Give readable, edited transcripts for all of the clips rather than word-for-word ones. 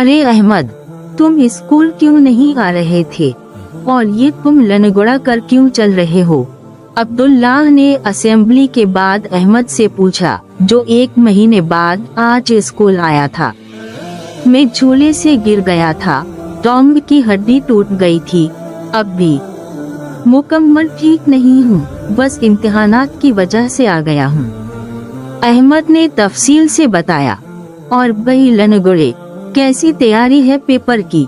अरे अहमद, तुम स्कूल क्यों नहीं आ रहे थे और ये तुम लनगुड़ा कर क्यों चल रहे हो? अब्दुल्लाह ने असेंबली के बाद अहमद से पूछा, जो 1 महीने बाद आज स्कूल आया था। मैं झूले से गिर गया था, टॉन्ग की हड्डी टूट गई थी, अब भी मुकम्मल ठीक नहीं हूँ, बस इम्तिहानात की वजह से आ गया हूँ। अहमद ने तफसील से बताया। और भाई लनगुड़े, कैसी तैयारी है पेपर की?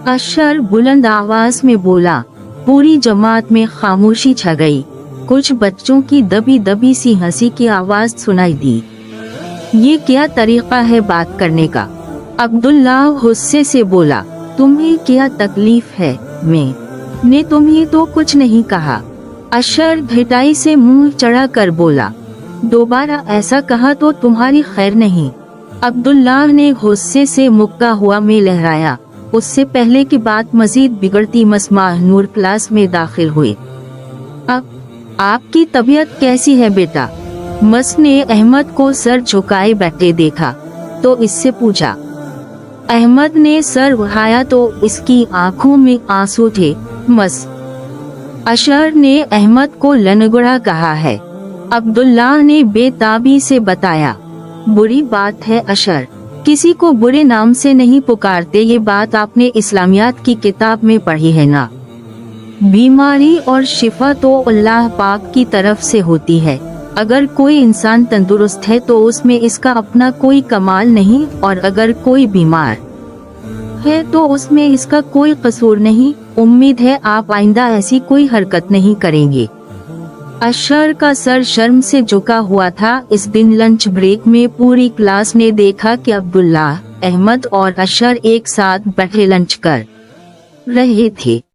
अशर बुलंद आवाज में बोला। पूरी जमात में खामोशी छा गई। कुछ बच्चों की दबी दबी सी हंसी की आवाज सुनाई दी। ये क्या तरीका है बात करने का? अब्दुल्लाह गुस्से से बोला। तुम्हें क्या तकलीफ है? मैंने तुम्हें तो कुछ नहीं कहा। अशर ढिठाई से मुंह चढ़ा कर बोला। दोबारा ऐसा कहा तो तुम्हारी खैर नहीं। अब्दुल्लाह ने गुस्से से मुक्का हुआ में लहराया। उससे पहले की बात मजीद बिगड़ती मस्मा नूर क्लास में दाखिल हुए। अब आपकी तबीयत कैसी है बेटा? मस ने अहमद को सर झुकाए बैठे देखा तो इससे पूछा। अहमद ने सर उठाया तो इसकी आंखों में आंसू थे। मस, अशर ने अहमद को लनगुड़ा कहा है। अब्दुल्लाह ने बेताबी से बताया। बुरी बात है अशर, किसी को बुरे नाम से नहीं पुकारते, ये बात आपने इस्लामियात की किताब में पढ़ी है ना? बीमारी और शिफा तो अल्लाह पाक की तरफ से होती है। अगर कोई इंसान तंदुरुस्त है तो उसमें इसका अपना कोई कमाल नहीं, और अगर कोई बीमार है तो उसमें इसका कोई कसूर नहीं। उम्मीद है आप आइंदा ऐसी कोई हरकत नहीं करेंगे। अशर का सर शर्म से झुका हुआ था। इस दिन लंच ब्रेक में पूरी क्लास ने देखा कि अब्दुल्लाह, अहमद और अशर एक साथ बैठे लंच कर रहे थे।